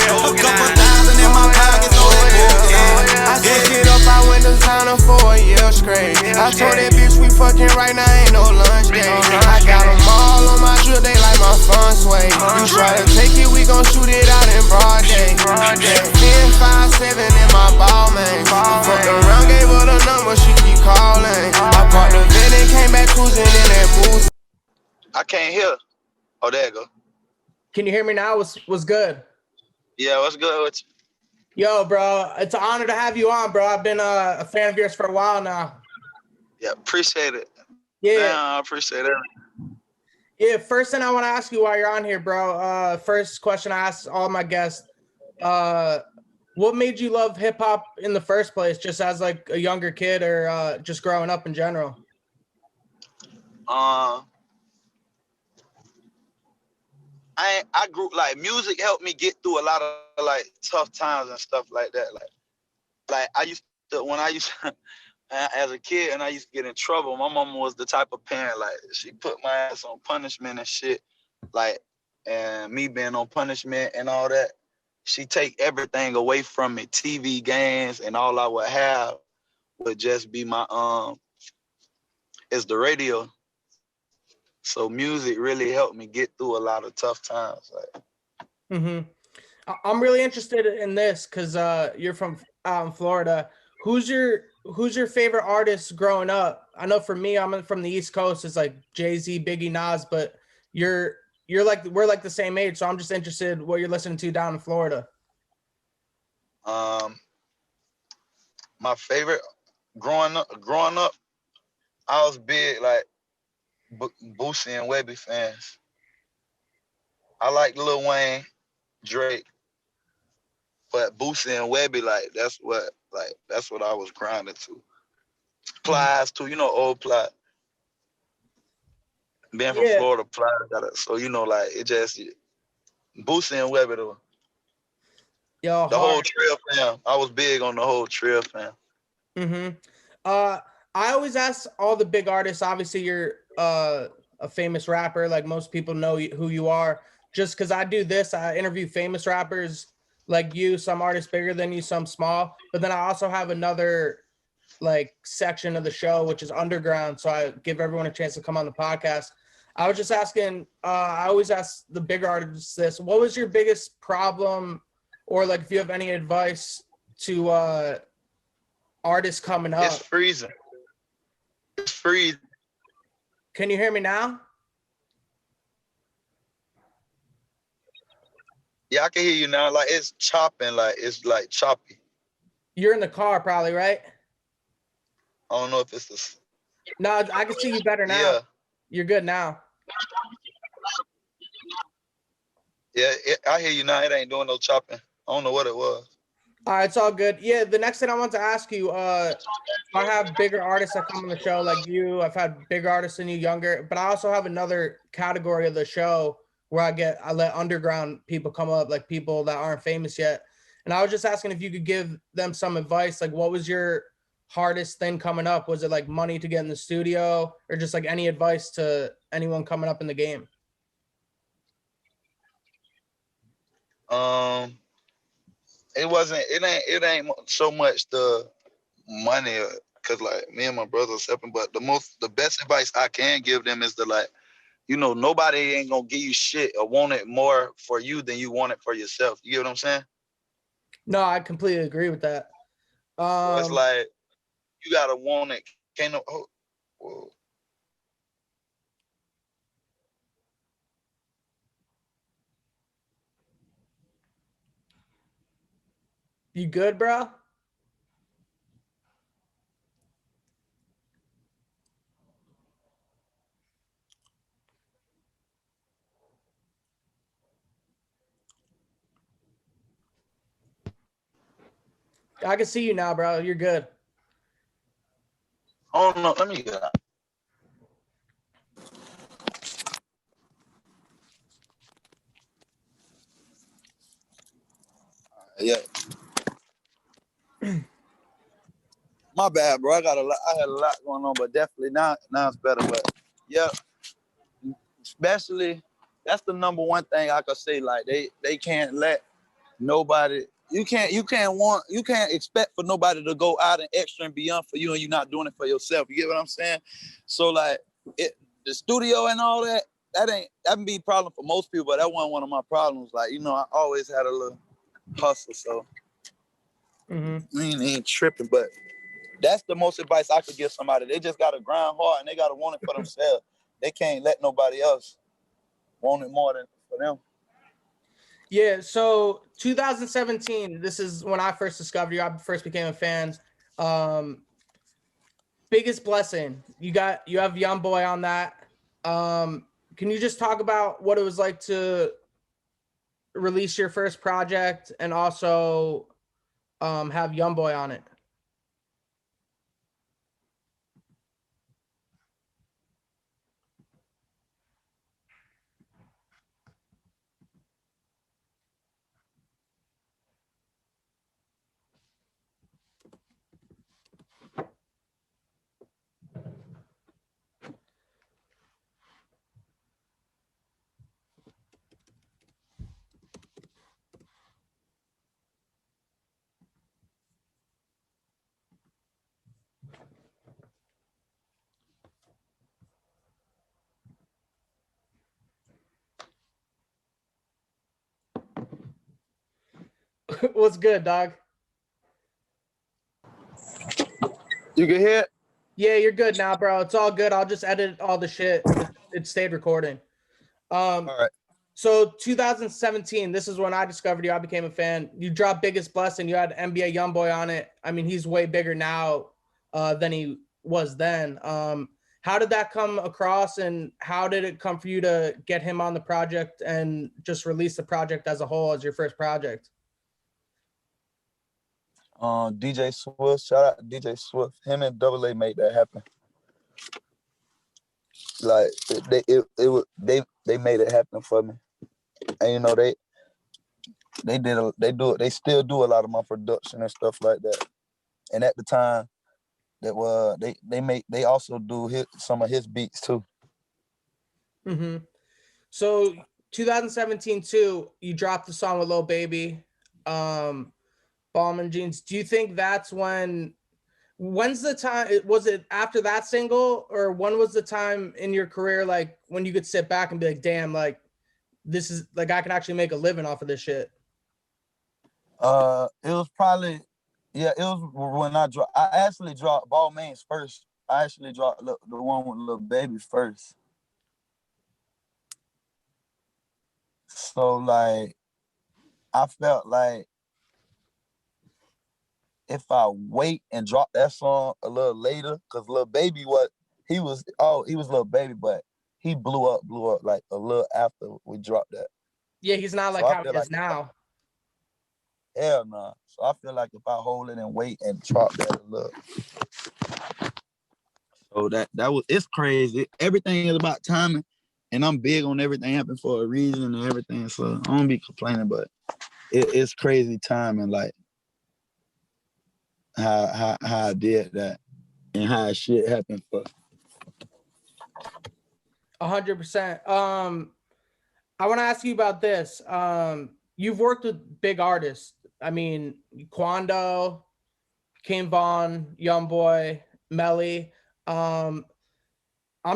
A couple thousand in my pocket, so I switch it up, I went to China for a year straight. I told that bitch we fucking right now, ain't no lunch day. I got them all on my drill, they like my fun sway. You try to take it, we gon' shoot it out in broad day. 10, 5, 7 in my ball, man. Fucked around, gave her the number, she keep calling. I parked the van and came back cruising in that booth. I can't hear. Oh, there you go. Can you hear me now? What's good? Yeah, what's good with you? Yo, bro, it's an honor to have you on, bro. I've been a fan of yours for a while now. Yeah, appreciate it. Yeah, man, I appreciate it. Yeah, first thing I want to ask you while you're on here, bro. First question I ask all my guests: what made you love hip hop in the first place? Just as like a younger kid, or just growing up in general? I grew like music helped me get through a lot of like tough times and stuff like that. Like I used to as a kid and I used to get in trouble. My mama was the type of parent like she put my ass on punishment and shit. Like and me being on punishment and all that, she take everything away from me. TV, games, and all I would have would just be my is the radio. So music really helped me get through a lot of tough times. Like. I'm really interested in this because you're from out in Florida. Who's your favorite artist growing up? I know for me, I'm from the East Coast. It's like Jay-Z, Biggie, Nas, but you're like we're like the same age. So I'm just interested what you're listening to down in Florida. My favorite growing up, I was big like Boosie and Webby fans. I like Lil Wayne, Drake, but Boosie and Webby, that's what I was grinding to. Plies too, old Plies. Being from Florida, Plies got it. So it just Boosie and Webby though. Yo, the whole Trill fam. I was big on the whole Trill fam. I always ask all the big artists. Obviously, you're a famous rapper. Like most people know who you are. Just because I do this, I interview famous rappers like you, some artists bigger than you, some small. But then I also have another like section of the show, which is underground. So I give everyone a chance to come on the podcast. I was just asking, I always ask the bigger artists this. What was your biggest problem? Or like if you have any advice to artists coming up? It's freezing. It's freezing. Can you hear me now? Yeah, I can hear you now. Like it's chopping, it's like choppy. You're in the car probably, right? I don't know if it's the... No, I can see you better now. Yeah. You're good now. Yeah, I hear you now. It ain't doing no chopping. I don't know what it was. All right, it's all good. Yeah, the next thing I want to ask you, I have bigger artists that come on the show like you. I've had bigger artists than you, younger, but I also have another category of the show where I let underground people come up, like people that aren't famous yet. And I was just asking if you could give them some advice. Like, what was your hardest thing coming up? Was it like money to get in the studio, or just like any advice to anyone coming up in the game? It ain't so much the money, cause like me and my brother are stepping, but the best advice I can give them is nobody ain't gonna give you shit or want it more for you than you want it for yourself. You get what I'm saying? No, I completely agree with that. So it's like you gotta want it. Whoa. You good, bro? I can see you now, bro. You're good. Oh no, let me get out. Yeah. My bad, bro. I had a lot going on, but definitely now it's better. But yeah, especially that's the number one thing I could say. Like they can't let nobody. You can't expect for nobody to go out and extra and beyond for you, and you're not doing it for yourself. You get what I'm saying? So like the studio and all that can be a problem for most people, but that wasn't one of my problems. Like, you know, I always had a little hustle, so ain't tripping. But that's the most advice I could give somebody. They just gotta grind hard and they gotta want it for themselves. They can't let nobody else want it more than for them. Yeah, so 2017, this is when I first discovered you. I first became a fan. Biggest Blessing. You have Young Boy on that. Can you just talk about what it was like to release your first project and also have Young Boy on it? What's good, dog? You can hear it? Yeah, you're good now, bro. It's all good. I'll just edit all the shit. It stayed recording. All right. So 2017, this is when I discovered you. I became a fan. You dropped Biggest Blessing. You had NBA Youngboy on it. I mean, he's way bigger now than he was then. How did that come across, and how did it come for you to get him on the project and just release the project as a whole as your first project? DJ Swift, shout out to DJ Swift. Him and Double A made that happen. Like they made it happen for me, and you know they still do a lot of my production and stuff like that. And at the time, they also do some of his beats too. So 2017 too, you dropped the song with Lil Baby, Bomb and Jeans. Do you think that's when's the time? Was it after that single, or when was the time in your career like when you could sit back and be like, damn, like this is like I can actually make a living off of this shit? It was probably, it was when I actually dropped Ball Mains first. I actually dropped the one with Lil Baby first. So like, I felt like if I wait and drop that song a little later, because Lil Baby he was Lil Baby, but he blew up like a little after we dropped that. Yeah, he's not like how he is now. Hell no. Nah. So I feel like if I hold it and wait and drop that a little. So it's crazy. Everything is about timing, and I'm big on everything happening for a reason and everything. So I don't be complaining, but it's crazy timing, like how I did that and how shit happened for. 100%. I want to ask you about this. You've worked with big artists. I mean, Quando, King Von, Youngboy, Melly. I'm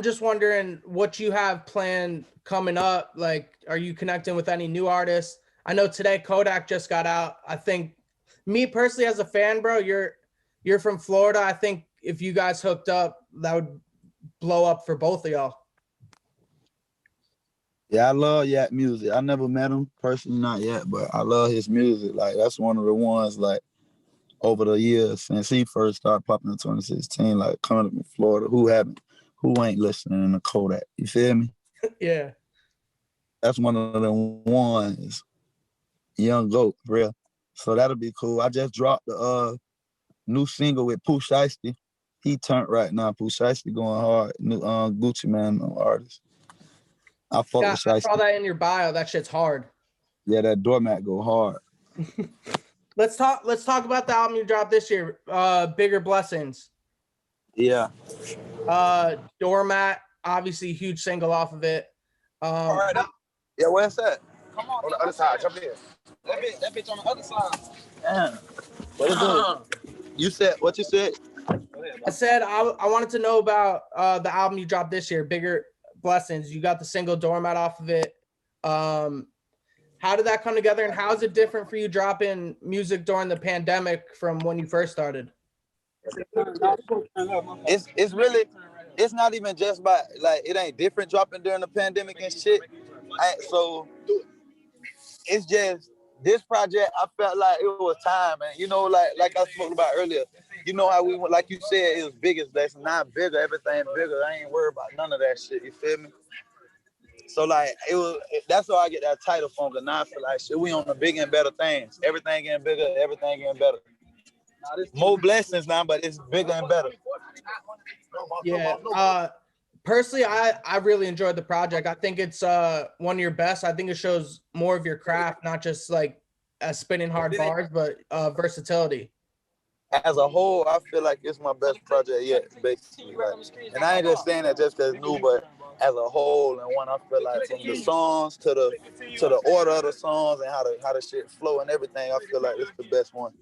just wondering what you have planned coming up. Like, are you connecting with any new artists? I know today Kodak just got out. I think me personally as a fan, bro, you're from Florida. I think if you guys hooked up, that would blow up for both of y'all. Yeah, I love Yak music. I never met him personally, not yet, but I love his music. Like, that's one of the ones, like, over the years since he first started popping in 2016, like, coming up in Florida, who ain't listening to Kodak? You feel me? Yeah. That's one of the ones, Young Goat, for real. So that'll be cool. I just dropped the new single with Pooh Shiesty. He turned right now. Pooh Shiesty going hard. New Gucci Mane artist. I fuck with Shiesty. I saw that in your bio. That shit's hard. Yeah, that doormat go hard. Let's talk about the album you dropped this year, Bigger Blessings. Yeah. Doormat, obviously huge single off of it. All right. Yeah, where's that? Come on the other side. Jump in. That bitch on the other side. Damn. What is it? You said what you said? I said I wanted to know about the album you dropped this year, Bigger Blessings. You got the single Doormat off of it. How did that come together, and how is it different for you dropping music during the pandemic from when you first started? It's really, it's not even just about like it ain't different dropping during the pandemic and shit. So it's just this project. I felt like it was time, man. You know, like I spoke about earlier. You know how we went, like you said, it was biggest blessing, not bigger. Everything bigger. I ain't worried about none of that shit. You feel me? So like it was. That's where I get that title from. Cause now I feel like shit. We on the bigger and better things. Everything getting bigger. Everything getting better. More blessings now, but it's bigger and better. Yeah. Personally, I really enjoyed the project. I think it's one of your best. I think it shows more of your craft, not just like spinning hard bars, but versatility. As a whole, I feel like it's my best project yet, basically. Like, and I ain't just saying that just because it's new, but as a whole, and one I feel like from the songs to the order of the songs and how the shit flow and everything, I feel like it's the best one.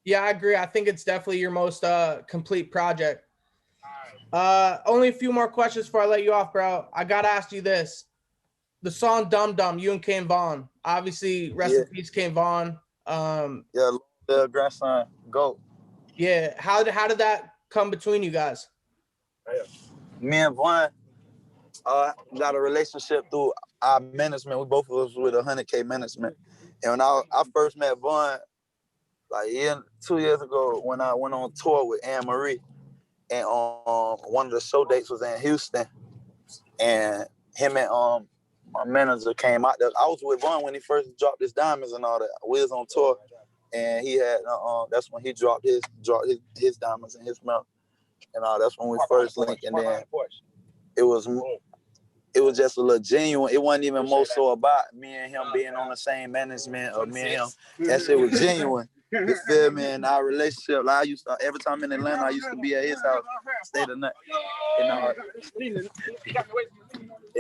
Yeah, I agree. I think it's definitely your most complete project. Only a few more questions before I let you off, bro. I gotta ask you this: the song "Dum Dum," you and Kane Vaughn. Obviously, rest in peace, Kane Vaughn. Yeah, the grandson, go. Yeah, how did that come between you guys? Me and Vaughn got a relationship through our management. We both of us with 100K management. And when I first met Vaughn, like 2 years ago, when I went on tour with Anne Marie, and one of the show dates was in Houston, and him and my manager came out there. I was with Vaughn when he first dropped his diamonds and all that. We was on tour, and he had that's when he dropped his diamonds in his mouth, and that's when we first linked. And then it was just a little genuine. It wasn't even more so about me and him being on the same management or me and him. That shit was genuine. You feel me? And our relationship, like I used to, every time in Atlanta, I used to be at his house, stay the night, and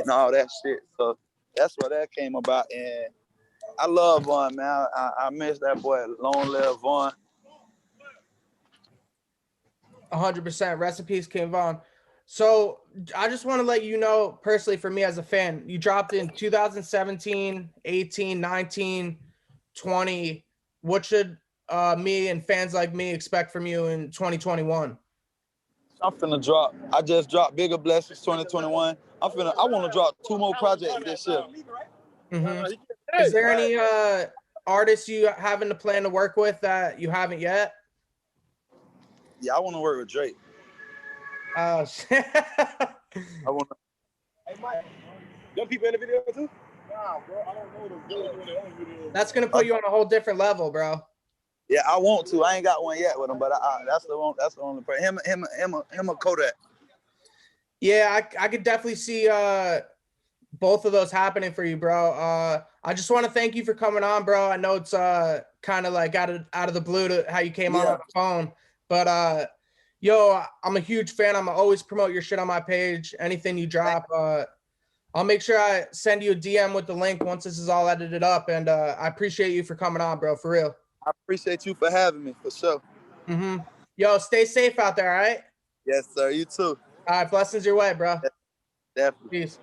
all that shit. So that's what that came about. And I love Vaughn, man. I miss that boy. Long live Vaughn. 100%. Rest in peace, Kane Vaughn. So I just want to let you know, personally, for me as a fan, you dropped in 2017, 18, 19, 20. What should me and fans like me expect from you in 2021? I'm finna drop. I just dropped Bigger Blessings 2021. I want to drop 2 more projects this year. Mm-hmm. Is there any artists you have in the plan to work with that you haven't yet? Yeah, I want to work with Drake. Oh, shit. I want to. Hey, Mike, them people in the video too? Nah, bro, I don't know the video. That's gonna put you on a whole different level, bro. Yeah, I want to. I ain't got one yet with him, but that's the one. That's the only person. Him a Kodak. Yeah, I could definitely see both of those happening for you, bro. I just want to thank you for coming on, bro. I know it's kind of like out of the blue to how you came on the phone, but yo, I'm a huge fan. I'm always promote your shit on my page. Anything you drop, I'll make sure I send you a DM with the link once this is all edited up. And I appreciate you for coming on, bro, for real. I appreciate you for having me, for sure. Mm-hmm. Yo, stay safe out there, all right? Yes, sir. You too. All right, blessings your way, bro. Definitely. Peace.